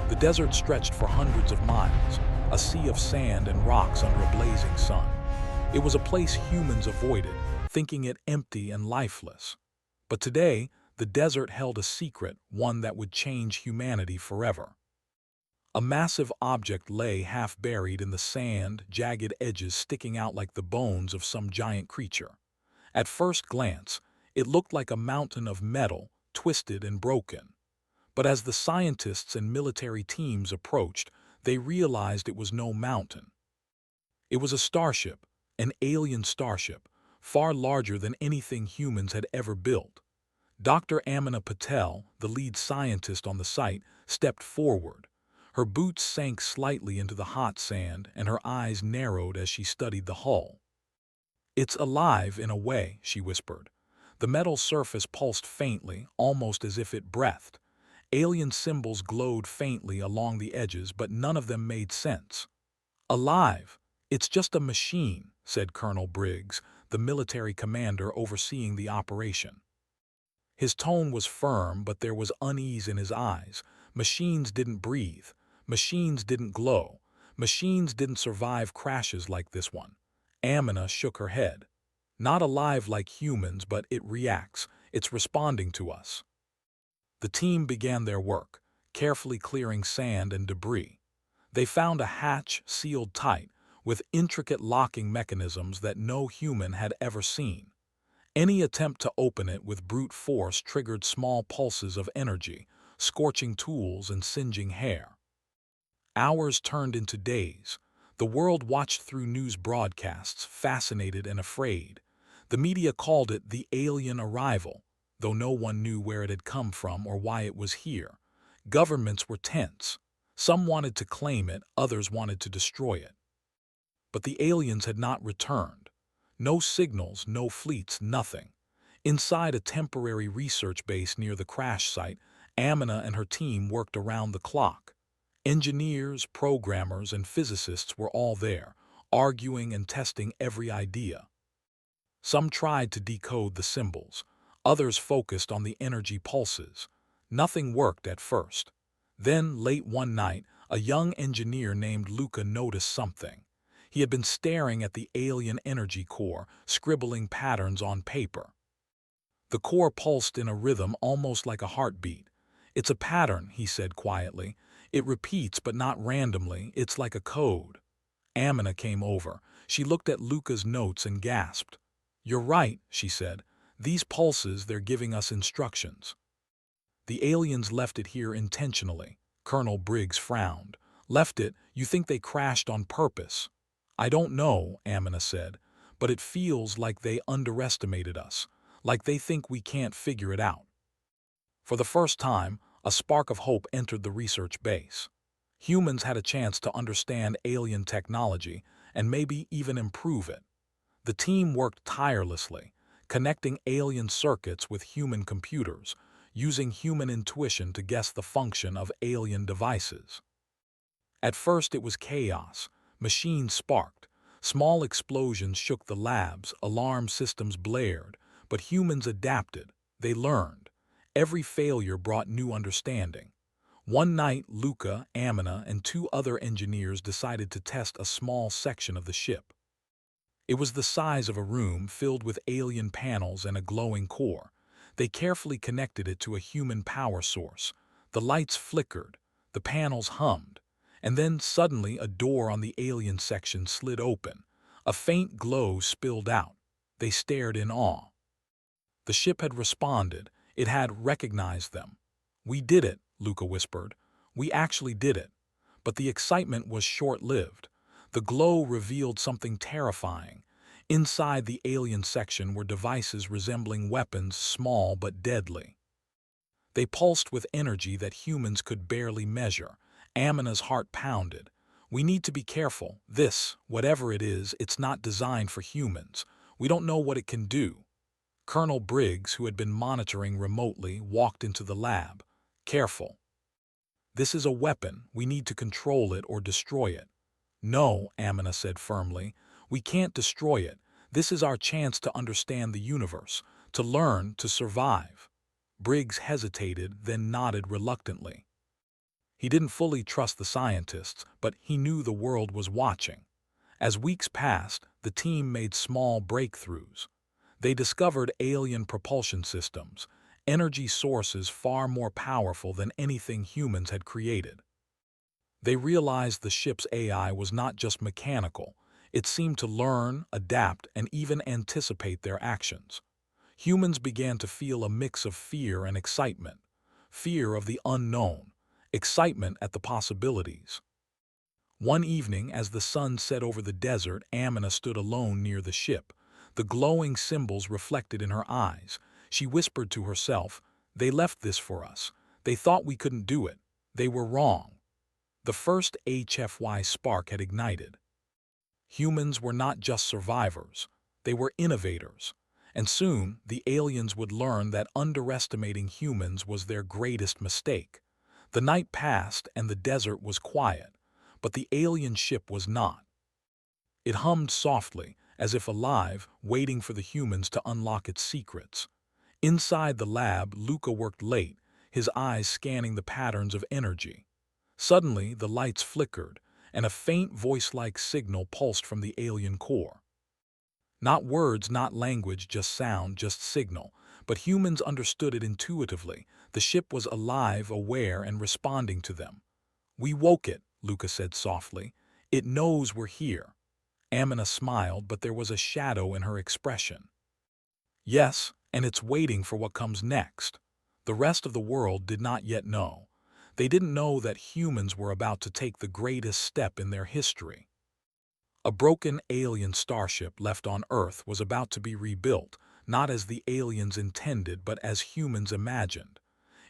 The desert stretched for hundreds of miles, a sea of sand and rocks under a blazing sun. It was a place humans avoided, thinking it empty and lifeless. But today, the desert held a secret, one that would change humanity forever. A massive object lay half buried in the sand, jagged edges sticking out like the bones of some giant creature. At first glance, it looked like a mountain of metal, twisted and broken. But as the scientists and military teams approached, they realized it was no mountain. It was a starship, an alien starship, far larger than anything humans had ever built. Dr. Amina Patel, the lead scientist on the site, stepped forward. Her boots sank slightly into the hot sand, and her eyes narrowed as she studied the hull. "It's alive in a way," she whispered. The metal surface pulsed faintly, almost as if it breathed. Alien symbols glowed faintly along the edges, but none of them made sense. "Alive? It's just a machine," said Colonel Briggs, the military commander overseeing the operation. His tone was firm, but there was unease in his eyes. Machines didn't breathe. Machines didn't glow. Machines didn't survive crashes like this one. Amina shook her head. "Not alive like humans, but it reacts. It's responding to us." The team began their work, carefully clearing sand and debris. They found a hatch sealed tight, with intricate locking mechanisms that no human had ever seen. Any attempt to open it with brute force triggered small pulses of energy, scorching tools and singeing hair. Hours turned into days. The world watched through news broadcasts, fascinated and afraid. The media called it the alien arrival, though no one knew where it had come from or why it was here. Governments were tense. Some wanted to claim it, others wanted to destroy it. But the aliens had not returned. No signals, no fleets, nothing. Inside a temporary research base near the crash site, Amina and her team worked around the clock. Engineers, programmers, and physicists were all there, arguing and testing every idea. Some tried to decode the symbols. Others focused on the energy pulses. Nothing worked at first. Then, late one night, a young engineer named Luca noticed something. He had been staring at the alien energy core, scribbling patterns on paper. The core pulsed in a rhythm almost like a heartbeat. "It's a pattern," he said quietly. "It repeats, but not randomly. It's like a code." Amina came over. She looked at Luca's notes and gasped. "You're right," she said. "These pulses, they're giving us instructions." "The aliens left it here intentionally." Colonel Briggs frowned. "Left it? You think they crashed on purpose?" "I don't know," Amina said, "but it feels like they underestimated us, like they think we can't figure it out." For the first time, a spark of hope entered the research base. Humans had a chance to understand alien technology and maybe even improve it. The team worked tirelessly, connecting alien circuits with human computers, using human intuition to guess the function of alien devices. At first it was chaos. Machines sparked. Small explosions shook the labs, alarm systems blared, but humans adapted. They learned. Every failure brought new understanding. One night, Luca, Amina, and two other engineers decided to test a small section of the ship. It was the size of a room filled with alien panels and a glowing core. They carefully connected it to a human power source. The lights flickered, the panels hummed, and then suddenly a door on the alien section slid open. A faint glow spilled out. They stared in awe. The ship had responded. It had recognized them. "We did it," Luca whispered. "We actually did it." But the excitement was short-lived. The glow revealed something terrifying. Inside the alien section were devices resembling weapons, small but deadly. They pulsed with energy that humans could barely measure. Amina's heart pounded. "We need to be careful. This, whatever it is, it's not designed for humans. We don't know what it can do." Colonel Briggs, who had been monitoring remotely, walked into the lab. "Careful. This is a weapon. We need to control it or destroy it." "No," Amina said firmly. "We can't destroy it. This is our chance to understand the universe, to learn, to survive." Briggs hesitated, then nodded reluctantly. He didn't fully trust the scientists, but he knew the world was watching. As weeks passed, the team made small breakthroughs. They discovered alien propulsion systems, energy sources far more powerful than anything humans had created. They realized the ship's AI was not just mechanical, it seemed to learn, adapt, and even anticipate their actions. Humans began to feel a mix of fear and excitement. Fear of the unknown, excitement at the possibilities. One evening, as the sun set over the desert, Amina stood alone near the ship. The glowing symbols reflected in her eyes. She whispered to herself, "They left this for us. They thought we couldn't do it. They were wrong." The first HFY spark had ignited. Humans were not just survivors. They were innovators. And soon, the aliens would learn that underestimating humans was their greatest mistake. The night passed and the desert was quiet, but the alien ship was not. It hummed softly, as if alive, waiting for the humans to unlock its secrets. Inside the lab, Luca worked late, his eyes scanning the patterns of energy. Suddenly, the lights flickered, and a faint voice-like signal pulsed from the alien core. Not words, not language, just sound, just signal. But humans understood it intuitively. The ship was alive, aware, and responding to them. "We woke it," Luca said softly. "It knows we're here." Amina smiled, but there was a shadow in her expression. "Yes, and it's waiting for what comes next." The rest of the world did not yet know. They didn't know that humans were about to take the greatest step in their history. A broken alien starship left on Earth was about to be rebuilt, not as the aliens intended but as humans imagined.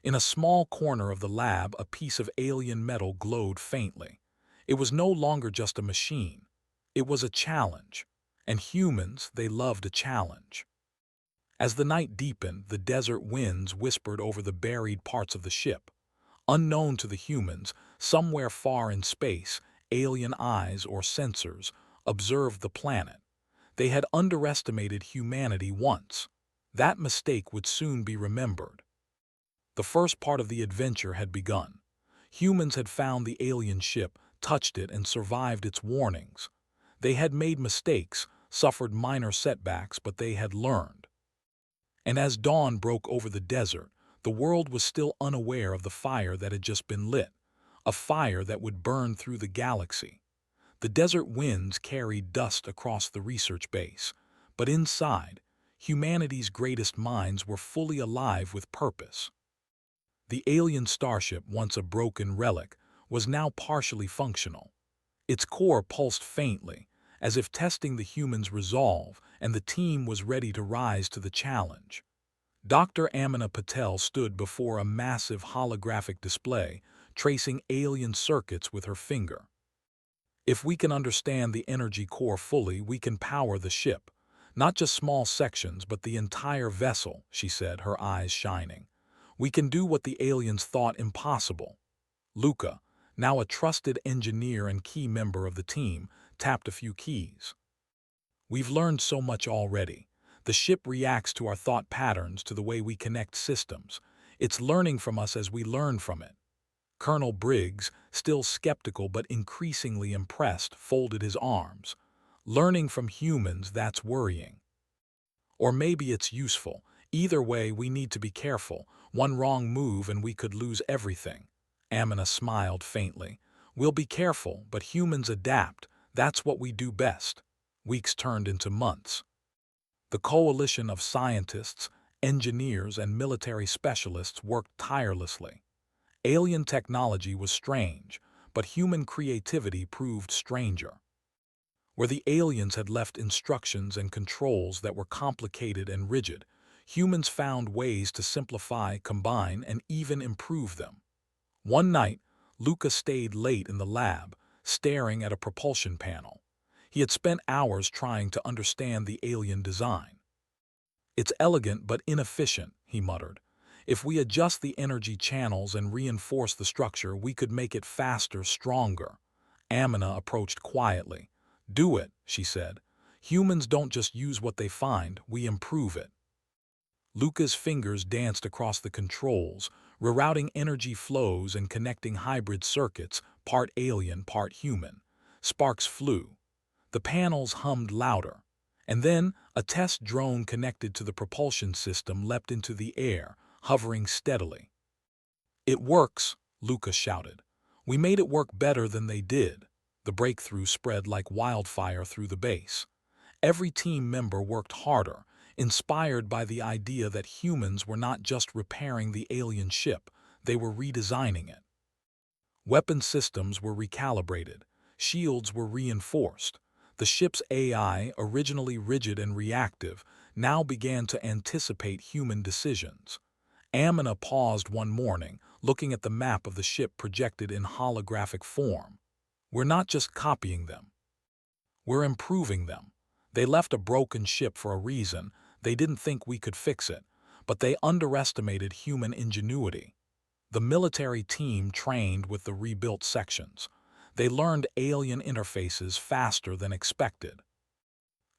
In a small corner of the lab, a piece of alien metal glowed faintly. It was no longer just a machine. It was a challenge. And humans, they loved a challenge. As the night deepened, the desert winds whispered over the buried parts of the ship. Unknown to the humans, somewhere far in space, alien eyes or sensors observed the planet. They had underestimated humanity once. That mistake would soon be remembered. The first part of the adventure had begun. Humans had found the alien ship, touched it, and survived its warnings. They had made mistakes, suffered minor setbacks, but they had learned. And as dawn broke over the desert, the world was still unaware of the fire that had just been lit, a fire that would burn through the galaxy. The desert winds carried dust across the research base, but inside, humanity's greatest minds were fully alive with purpose. The alien starship, once a broken relic, was now partially functional. Its core pulsed faintly, as if testing the humans' resolve, and the team was ready to rise to the challenge. Dr. Amina Patel stood before a massive holographic display, tracing alien circuits with her finger. "If we can understand the energy core fully, we can power the ship. Not just small sections, but the entire vessel," she said, her eyes shining. "We can do what the aliens thought impossible." Luca, now a trusted engineer and key member of the team, tapped a few keys. "We've learned so much already. The ship reacts to our thought patterns, to the way we connect systems. It's learning from us as we learn from it." Colonel Briggs, still skeptical but increasingly impressed, folded his arms. "Learning from humans, that's worrying. Or maybe it's useful. Either way, we need to be careful. One wrong move and we could lose everything." Amina smiled faintly. "We'll be careful, but humans adapt. That's what we do best." Weeks turned into months. The coalition of scientists, engineers, and military specialists worked tirelessly. Alien technology was strange, but human creativity proved stranger. Where the aliens had left instructions and controls that were complicated and rigid, humans found ways to simplify, combine, and even improve them. One night, Luca stayed late in the lab, staring at a propulsion panel. He had spent hours trying to understand the alien design. "It's elegant but inefficient," he muttered. "If we adjust the energy channels and reinforce the structure, we could make it faster, stronger." Amina approached quietly. "Do it," she said. "Humans don't just use what they find, we improve it." Luca's fingers danced across the controls, rerouting energy flows and connecting hybrid circuits, part alien, part human. Sparks flew. The panels hummed louder. And then a test drone connected to the propulsion system leapt into the air, hovering steadily. "It works," Luca shouted. "We made it work better than they did." The breakthrough spread like wildfire through the base. Every team member worked harder, inspired by the idea that humans were not just repairing the alien ship, they were redesigning it. Weapon systems were recalibrated, shields were reinforced. The ship's AI, originally rigid and reactive, now began to anticipate human decisions. Amina paused one morning, looking at the map of the ship projected in holographic form. "We're not just copying them. We're improving them. They left a broken ship for a reason. They didn't think we could fix it, but they underestimated human ingenuity." The military team trained with the rebuilt sections. They learned alien interfaces faster than expected.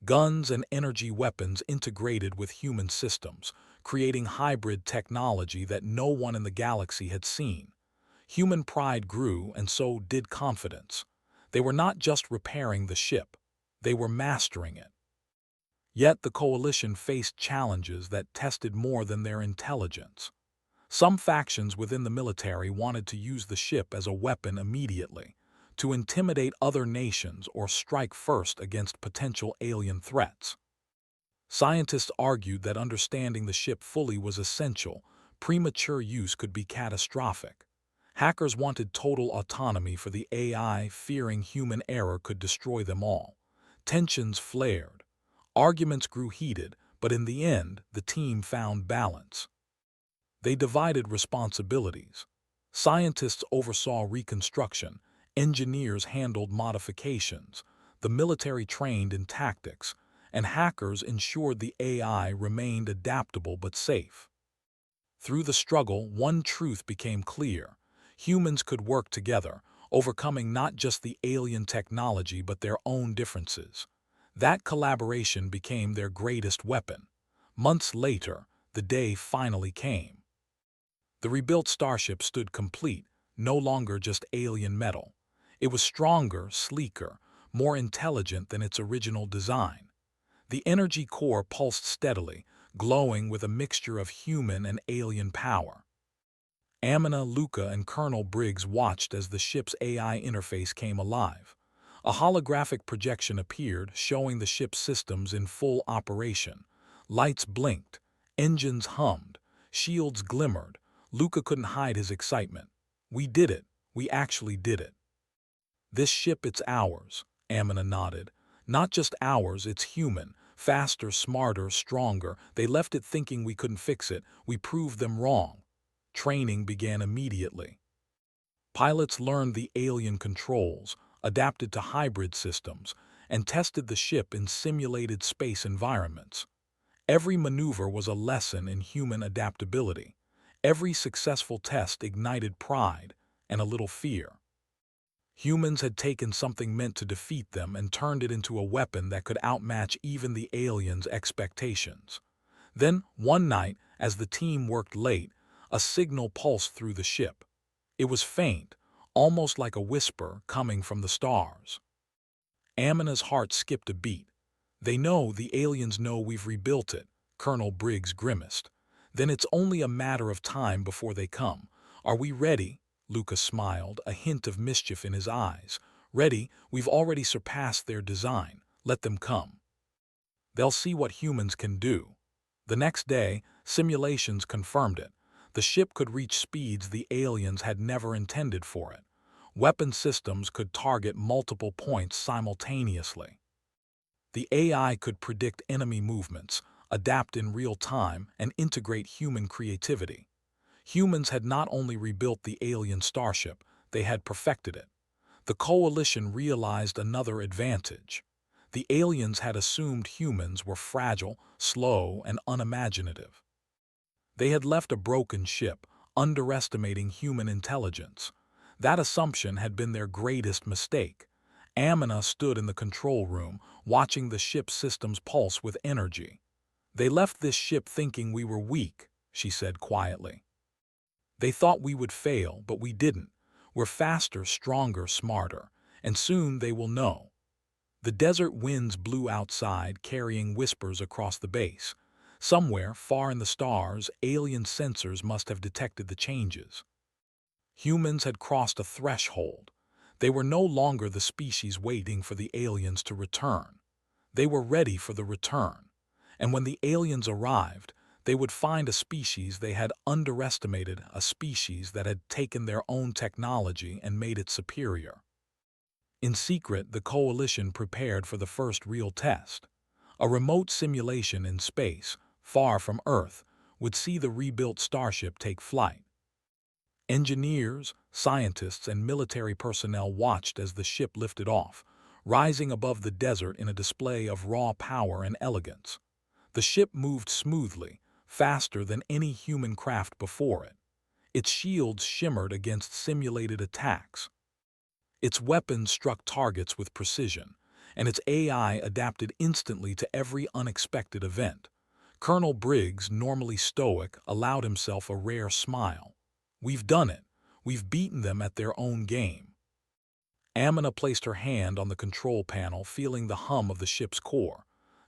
Guns and energy weapons integrated with human systems, creating hybrid technology that no one in the galaxy had seen. Human pride grew, and so did confidence. They were not just repairing the ship, they were mastering it. Yet the coalition faced challenges that tested more than their intelligence. Some factions within the military wanted to use the ship as a weapon immediately, to intimidate other nations or strike first against potential alien threats. Scientists argued that understanding the ship fully was essential. Premature use could be catastrophic. Hackers wanted total autonomy for the AI, fearing human error could destroy them all. Tensions flared. Arguments grew heated, but in the end, the team found balance. They divided responsibilities. Scientists oversaw reconstruction, engineers handled modifications, the military trained in tactics, and hackers ensured the AI remained adaptable but safe. Through the struggle, one truth became clear. Humans could work together, overcoming not just the alien technology but their own differences. That collaboration became their greatest weapon. Months later, the day finally came. The rebuilt Starship stood complete, no longer just alien metal. It was stronger, sleeker, more intelligent than its original design. The energy core pulsed steadily, glowing with a mixture of human and alien power. Amina, Luca, and Colonel Briggs watched as the ship's AI interface came alive. A holographic projection appeared, showing the ship's systems in full operation. Lights blinked, engines hummed, shields glimmered. Luca couldn't hide his excitement. "We did it. We actually did it." "This ship, it's ours," Amina nodded. "Not just ours, it's human. Faster, smarter, stronger. They left it thinking we couldn't fix it. We proved them wrong." Training began immediately. Pilots learned the alien controls, adapted to hybrid systems, and tested the ship in simulated space environments. Every maneuver was a lesson in human adaptability. Every successful test ignited pride and a little fear. Humans had taken something meant to defeat them and turned it into a weapon that could outmatch even the aliens' expectations. Then, one night, as the team worked late, a signal pulsed through the ship. It was faint, almost like a whisper coming from the stars. Amina's heart skipped a beat. "They know, the aliens know we've rebuilt it," Colonel Briggs grimaced. "Then it's only a matter of time before they come. Are we ready?" Luca smiled, a hint of mischief in his eyes. "Ready? We've already surpassed their design. Let them come. They'll see what humans can do." The next day, simulations confirmed it. The ship could reach speeds the aliens had never intended for it. Weapon systems could target multiple points simultaneously. The AI could predict enemy movements, adapt in real time, and integrate human creativity. Humans had not only rebuilt the alien starship, they had perfected it. The coalition realized another advantage. The aliens had assumed humans were fragile, slow, and unimaginative. They had left a broken ship, underestimating human intelligence. That assumption had been their greatest mistake. Amina stood in the control room, watching the ship's systems pulse with energy. "They left this ship thinking we were weak," she said quietly. They thought we would fail, but we didn't. We're faster, stronger, smarter, and soon they will know. The desert winds blew outside, carrying whispers across the base. Somewhere, far in the stars, alien sensors must have detected the changes. Humans had crossed a threshold. They were no longer the species waiting for the aliens to return. They were ready for the return. And when the aliens arrived, they would find a species they had underestimated, a species that had taken their own technology and made it superior. In secret, the coalition prepared for the first real test. A remote simulation in space, far from Earth, would see the rebuilt Starship take flight. Engineers, scientists, and military personnel watched as the ship lifted off, rising above the desert in a display of raw power and elegance. The ship moved smoothly, faster than any human craft before it. Its shields shimmered against simulated attacks. Its weapons struck targets with precision, and its AI adapted instantly to every unexpected event. Colonel Briggs, normally stoic, allowed himself a rare smile. "We've done it. We've beaten them at their own game." Amina placed her hand on the control panel, feeling the hum of the ship's core.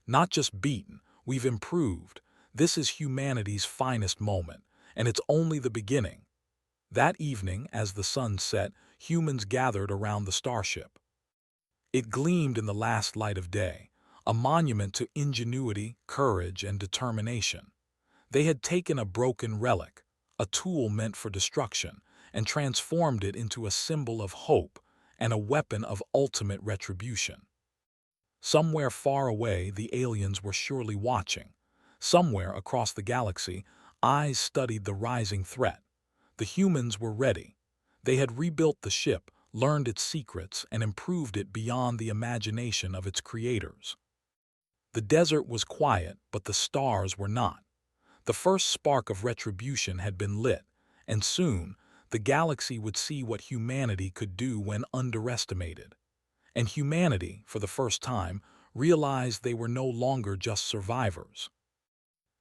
"Not just beaten, we've improved. This is humanity's finest moment, and it's only the beginning." That evening, as the sun set, humans gathered around the Starship. It gleamed in the last light of day, a monument to ingenuity, courage, and determination. They had taken a broken relic, a tool meant for destruction, and transformed it into a symbol of hope and a weapon of ultimate retribution. Somewhere far away, the aliens were surely watching. Somewhere across the galaxy, eyes studied the rising threat. The humans were ready. They had rebuilt the ship, learned its secrets, and improved it beyond the imagination of its creators. The desert was quiet, but the stars were not. The first spark of retribution had been lit, and soon the galaxy would see what humanity could do when underestimated. And humanity, for the first time, realized they were no longer just survivors.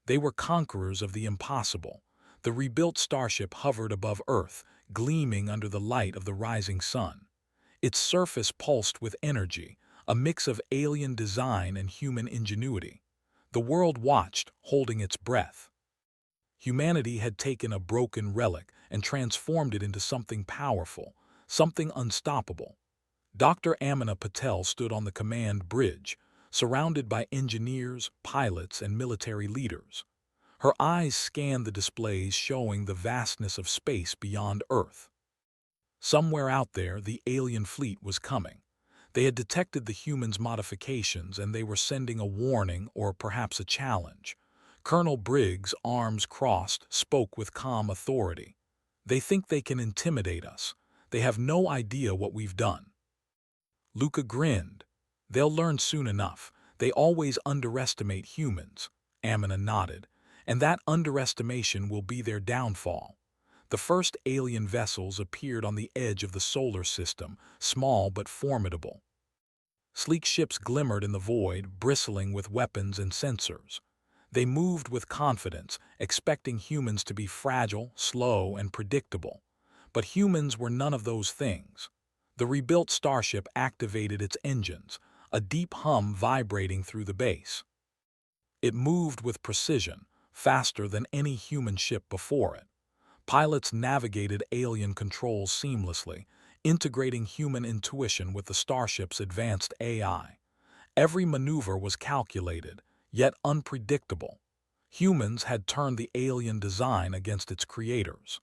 They were conquerors of the impossible. The rebuilt Starship hovered above Earth, gleaming under the light of the rising sun. Its surface pulsed with energy, a mix of alien design and human ingenuity. The world watched, holding its breath. Humanity had taken a broken relic and transformed it into something powerful, something unstoppable. Dr. Amina Patel stood on the command bridge, surrounded by engineers, pilots, and military leaders. Her eyes scanned the displays showing the vastness of space beyond Earth. Somewhere out there, the alien fleet was coming. They had detected the humans' modifications, and they were sending a warning or perhaps a challenge. Colonel Briggs, arms crossed, spoke with calm authority. "They think they can intimidate us. They have no idea what we've done." Luca grinned. "They'll learn soon enough. They always underestimate humans." Amina nodded. "And that underestimation will be their downfall." The first alien vessels appeared on the edge of the solar system, small but formidable. Sleek ships glimmered in the void, bristling with weapons and sensors. They moved with confidence, expecting humans to be fragile, slow, and predictable. But humans were none of those things. The rebuilt Starship activated its engines, a deep hum vibrating through the base. It moved with precision, faster than any human ship before it. Pilots navigated alien controls seamlessly, integrating human intuition with the Starship's advanced AI. Every maneuver was calculated, yet unpredictable. Humans had turned the alien design against its creators.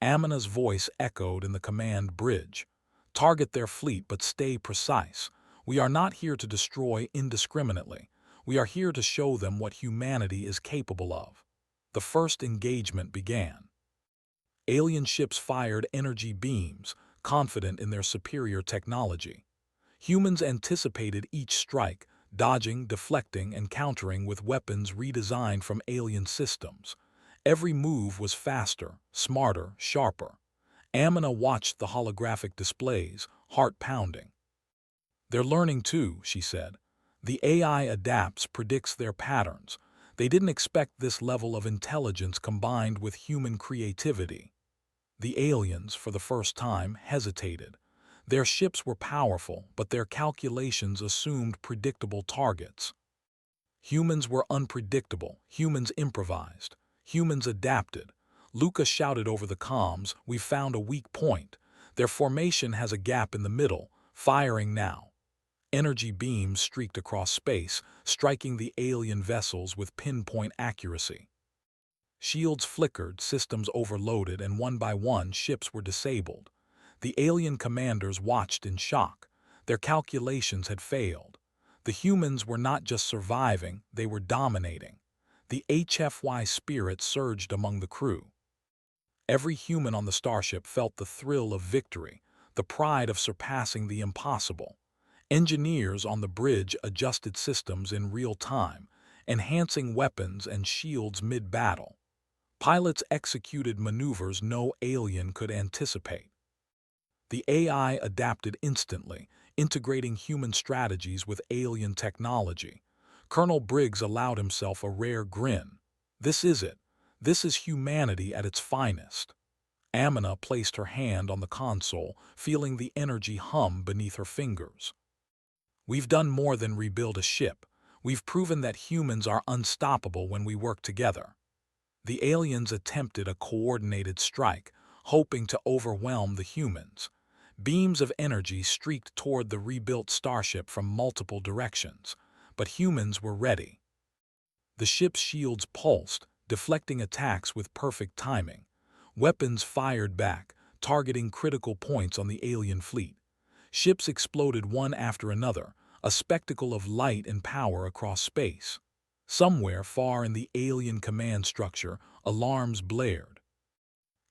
Amina's voice echoed in the command bridge. "Target their fleet, but stay precise. We are not here to destroy indiscriminately. We are here to show them what humanity is capable of." The first engagement began. Alien ships fired energy beams, confident in their superior technology. Humans anticipated each strike, dodging, deflecting, and countering with weapons redesigned from alien systems. Every move was faster, smarter, sharper. Amina watched the holographic displays, heart pounding. "They're learning too," she said. "The AI adapts, predicts their patterns. They didn't expect this level of intelligence combined with human creativity. The aliens, for the first time, hesitated. Their ships were powerful, but their calculations assumed predictable targets. Humans were unpredictable, humans improvised, humans adapted. Luca shouted over the comms, "We've found a weak point. Their formation has a gap in the middle, firing now." Energy beams streaked across space, striking the alien vessels with pinpoint accuracy. Shields flickered, systems overloaded, and one by one ships were disabled. The alien commanders watched in shock. Their calculations had failed. The humans were not just surviving, they were dominating. The HFY spirit surged among the crew. Every human on the starship felt the thrill of victory, the pride of surpassing the impossible. Engineers on the bridge adjusted systems in real time, enhancing weapons and shields mid-battle. Pilots executed maneuvers no alien could anticipate. The AI adapted instantly, integrating human strategies with alien technology. Colonel Briggs allowed himself a rare grin. This is it. This is humanity at its finest. Amina placed her hand on the console, feeling the energy hum beneath her fingers. We've done more than rebuild a ship. We've proven that humans are unstoppable when we work together. The aliens attempted a coordinated strike, hoping to overwhelm the humans. Beams of energy streaked toward the rebuilt starship from multiple directions, but humans were ready. The ship's shields pulsed, deflecting attacks with perfect timing. Weapons fired back, targeting critical points on the alien fleet. Ships exploded one after another, a spectacle of light and power across space. Somewhere far in the alien command structure, alarms blared.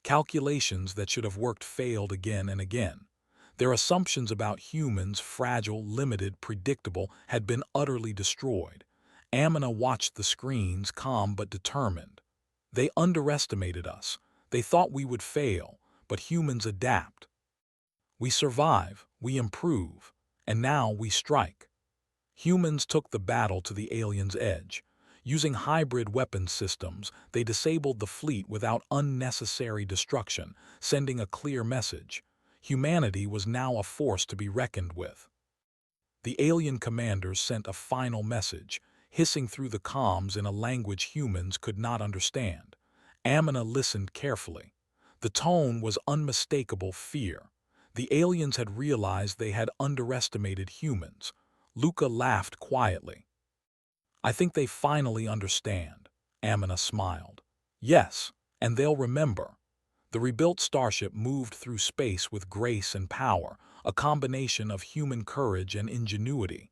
Calculations that should have worked failed again and again. Their assumptions about humans, fragile, limited, predictable, had been utterly destroyed. Amina watched the screens, calm but determined. They underestimated us. They thought we would fail, but humans adapt. We survive, we improve, and now we strike. Humans took the battle to the aliens' edge. Using hybrid weapons systems, they disabled the fleet without unnecessary destruction, sending a clear message. Humanity was now a force to be reckoned with. The alien commanders sent a final message, hissing through the comms in a language humans could not understand. Amina listened carefully. The tone was unmistakable fear. The aliens had realized they had underestimated humans. Luca laughed quietly. "I think they finally understand," Amina smiled. "Yes, and they'll remember." The rebuilt starship moved through space with grace and power, a combination of human courage and ingenuity.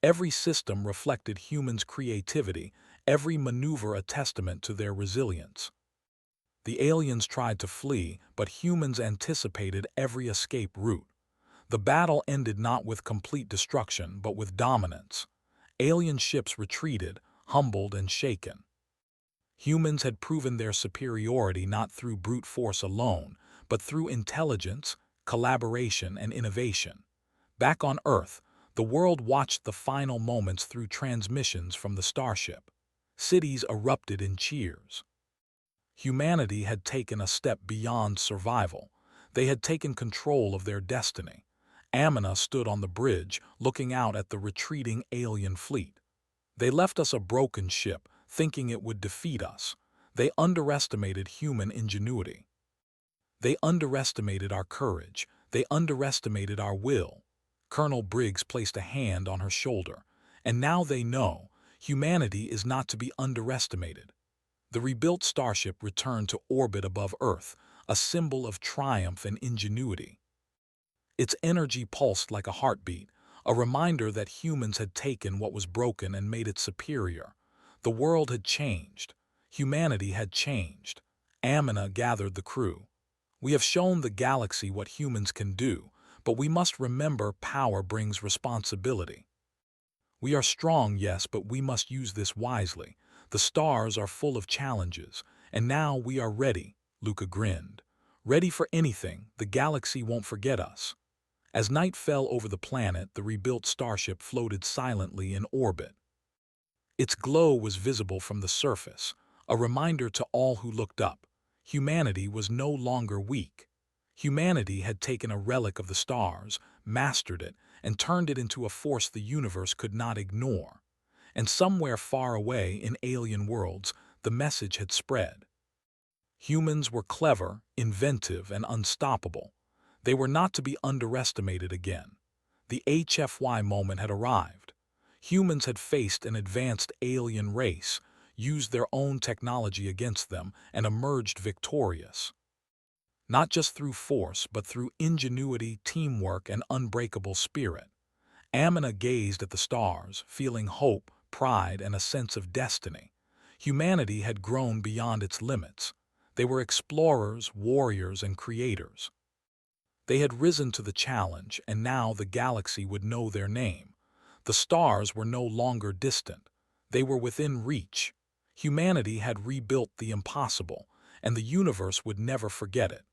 Every system reflected humans' creativity, every maneuver a testament to their resilience. The aliens tried to flee, but humans anticipated every escape route. The battle ended not with complete destruction, but with dominance. Alien ships retreated, humbled and shaken. Humans had proven their superiority not through brute force alone, but through intelligence, collaboration, and innovation. Back on Earth, the world watched the final moments through transmissions from the starship. Cities erupted in cheers. Humanity had taken a step beyond survival. They had taken control of their destiny. Amina stood on the bridge, looking out at the retreating alien fleet. They left us a broken ship, thinking it would defeat us. They underestimated human ingenuity. They underestimated our courage. They underestimated our will. Colonel Briggs placed a hand on her shoulder. And now they know, humanity is not to be underestimated. The rebuilt starship returned to orbit above Earth, a symbol of triumph and ingenuity. Its energy pulsed like a heartbeat, a reminder that humans had taken what was broken and made it superior. The world had changed. Humanity had changed. Amina gathered the crew. "We have shown the galaxy what humans can do, but we must remember power brings responsibility. We are strong, yes, but we must use this wisely. The stars are full of challenges, and now we are ready," Luca grinned. "Ready for anything, the galaxy won't forget us." As night fell over the planet, the rebuilt starship floated silently in orbit. Its glow was visible from the surface, a reminder to all who looked up. Humanity was no longer weak. Humanity had taken a relic of the stars, mastered it, and turned it into a force the universe could not ignore. And somewhere far away in alien worlds, the message had spread. Humans were clever, inventive, and unstoppable. They were not to be underestimated again. The HFY moment had arrived. Humans had faced an advanced alien race, used their own technology against them, and emerged victorious. Not just through force, but through ingenuity, teamwork, and unbreakable spirit. Amina gazed at the stars, feeling hope, pride, and a sense of destiny. Humanity had grown beyond its limits. They were explorers, warriors, and creators. They had risen to the challenge, and now the galaxy would know their name. The stars were no longer distant. They were within reach. Humanity had rebuilt the impossible, and the universe would never forget it.